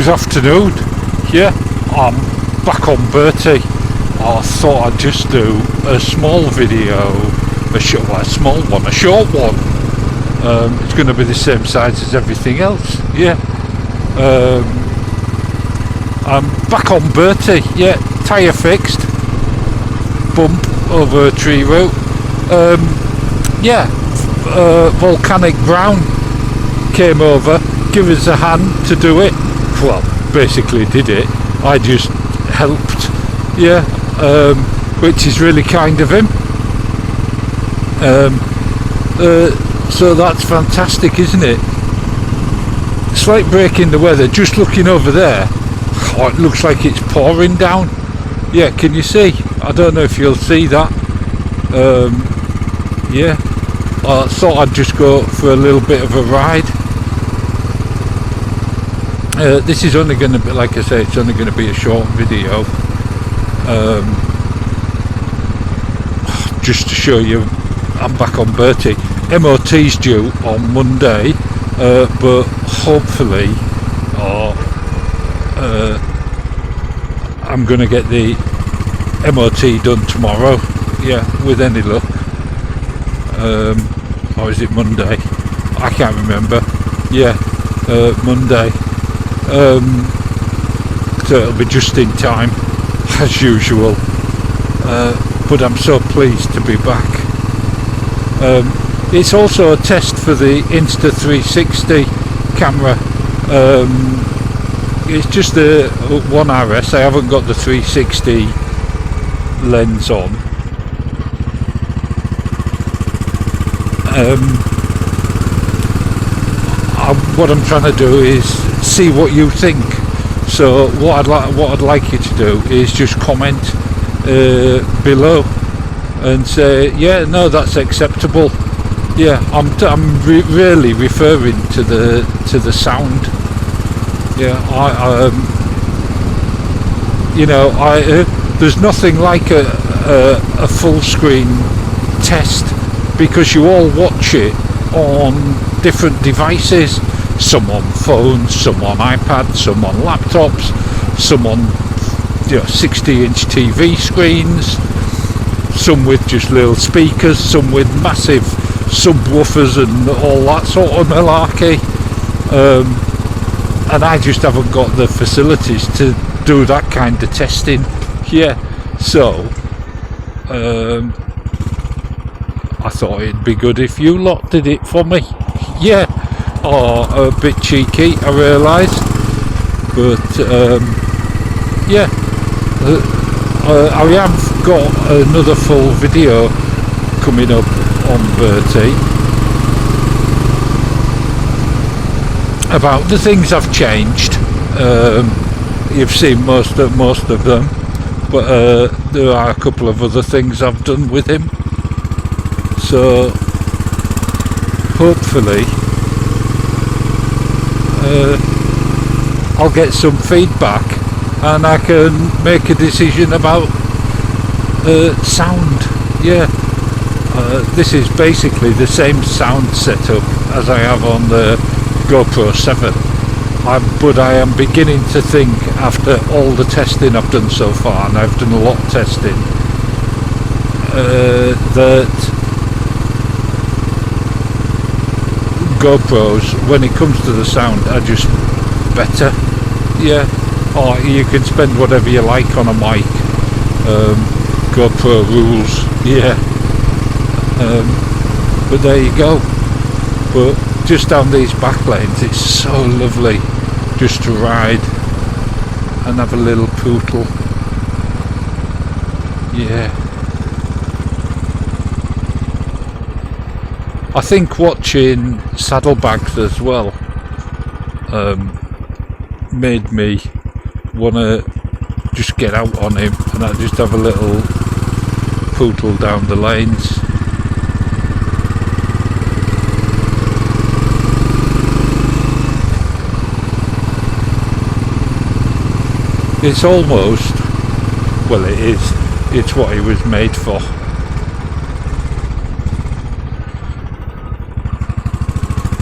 Good afternoon. Yeah, I'm back on Bertie. I thought I'd just do a small video, a short one. It's going to be the same size as everything else. Yeah. I'm back on Bertie. Yeah, tyre fixed. Bump over a tree root. Volcanic Brown came over, give us a hand to do it. Well, basically did it. I just helped. Yeah, which is really kind of him. So that's fantastic, isn't it? Slight break in the weather. Just looking over there, oh, it looks like it's pouring down. Yeah, can you see? I don't know if you'll see that. Yeah, I thought I'd just go for a little bit of a ride. This is only going to be, like I say, it's only going to be a short video. Just to show you, I'm back on Bertie. MOT's due on Monday, but hopefully, I'm going to get the MOT done tomorrow. Yeah, with any luck. Or is it Monday? I can't remember. Yeah, Monday. So it'll be just in time, as usual. But I'm so pleased to be back. It's also a test for the Insta360 camera. It's just the 1RS. I haven't got the 360 lens on. What I'm trying to do is see what you think. So what I'd like you to do is just comment below and say, yeah, no, that's acceptable. Yeah, I'm really referring to the sound. Yeah, there's nothing like a full screen test, because you all watch it on different devices. Some on phones, some on iPads, some on laptops, some on 60-inch TV screens, some with just little speakers, some with massive subwoofers and all that sort of malarkey. And I just haven't got the facilities to do that kind of testing. Yeah, so I thought it'd be good if you lot did it for me. Yeah. Oh, a bit cheeky, I realise, but yeah, I have got another full video coming up on Bertie about the things I've changed. You've seen most of them, but there are a couple of other things I've done with him. So hopefully I'll get some feedback and I can make a decision about sound. Yeah, this is basically the same sound setup as I have on the GoPro 7, but I am beginning to think, after all the testing I've done so far, and I've done a lot of testing, that GoPros, when it comes to the sound, are just better. Yeah, or you can spend whatever you like on a mic. GoPro rules. Yeah, but there you go. But just down these back lanes, it's so lovely just to ride and have a little pootle. Yeah, I think watching saddlebags as well made me want to just get out on him and I just have a little pootle down the lanes. It's almost, well, it is, it's what he was made for.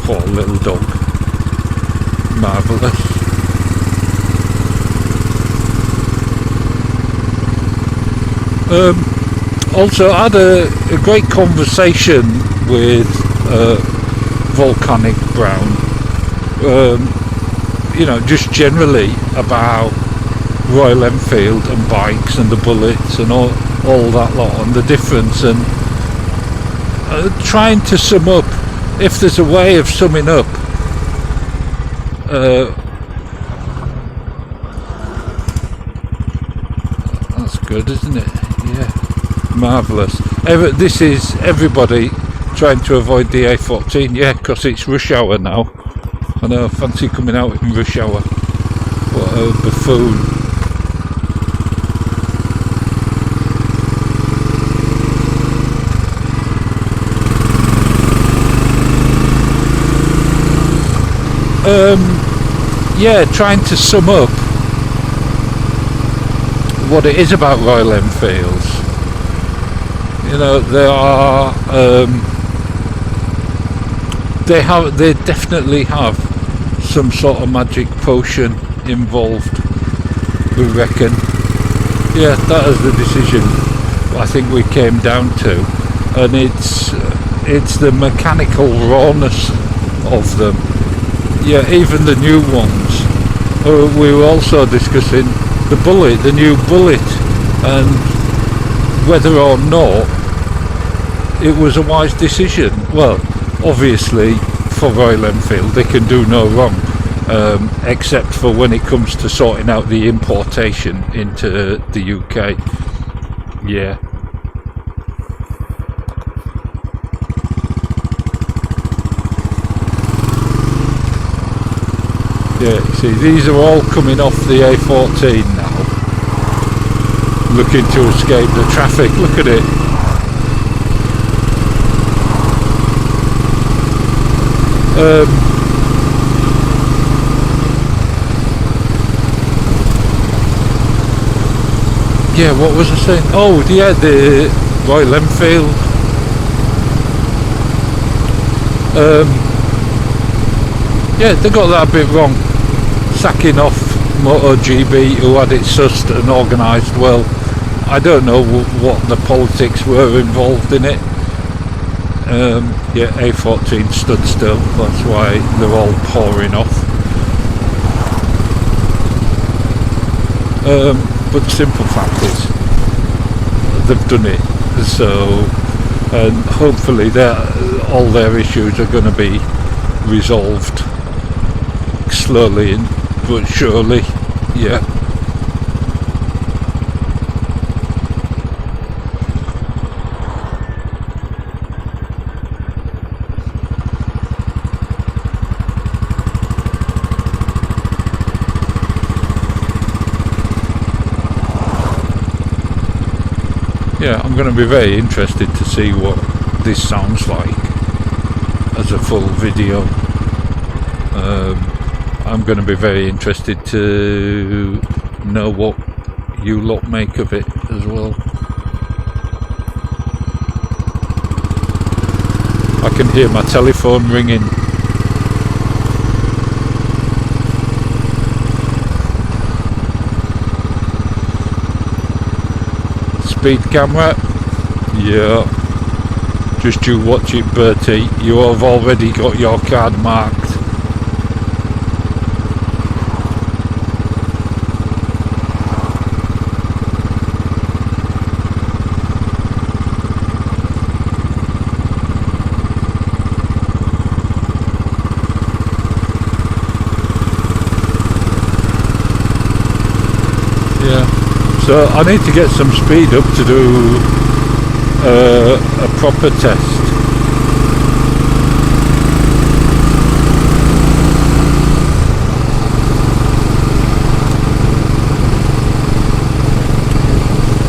Poor little dog. Marvellous. Also, I had a great conversation with Volcanic Brown, just generally about Royal Enfield and bikes and the bullets and all that lot and the difference, and trying to sum up, if there's a way of summing up that's good, isn't it? Yeah, marvellous. This is everybody trying to avoid the A14, yeah, because it's rush hour now. I know, fancy coming out in rush hour. What a buffoon. Yeah, trying to sum up what it is about Royal Enfields. They are they definitely have some sort of magic potion involved, we reckon. Yeah, that is the decision I think we came down to, and it's the mechanical rawness of them. Yeah, even the new ones. We were also discussing the new Bullet, and whether or not it was a wise decision. Well, obviously for Royal Enfield they can do no wrong, except for when it comes to sorting out the importation into the UK. Yeah. Yeah, see, these are all coming off the A14 now, looking to escape the traffic. Look at it. Yeah, what was I saying? Oh, yeah, the Royal Enfield. Yeah, they got that a bit wrong, sacking off MotoGP, who had it sussed and organised well. I don't know what the politics were involved in it. Yeah, A14 stood still, that's why they're all pouring off. But the simple fact is, they've done it, so, and hopefully all their issues are going to be resolved slowly but surely. Yeah. Yeah, I'm going to be very interested to see what this sounds like as a full video. I'm going to be very interested to know what you lot make of it as well. I can hear my telephone ringing. Speed camera? Yeah. Just you watch it, Bertie. You have already got your card marked. So I need to get some speed up to do a proper test.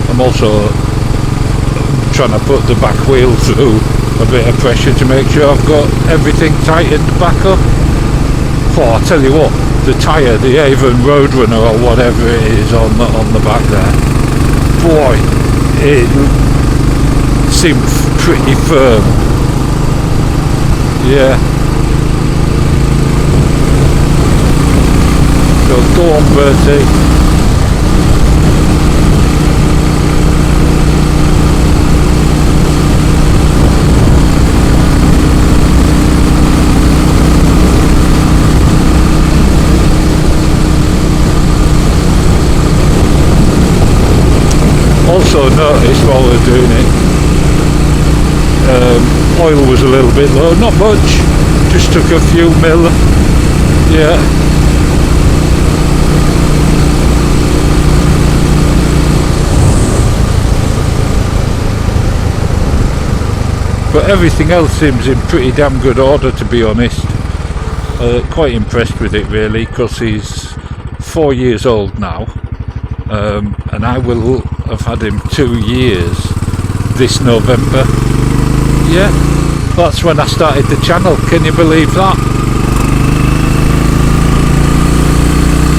I'm also trying to put the back wheel through a bit of pressure to make sure I've got everything tightened back up. Oh, I'll tell you what, the tyre, the Avon Roadrunner or whatever it is on the back there, boy, it seemed pretty firm. Yeah. So go on, Bertie. low notice while we were doing it. Oil was a little bit low, not much, just took a few mil. Yeah. But everything else seems in pretty damn good order, to be honest. Quite impressed with it really, because he's 4 years old now, and I will have had him 2 years this November. Yeah, that's when I started the channel, can you believe that?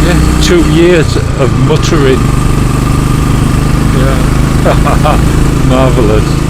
Yeah, 2 years of muttering. Yeah, marvellous.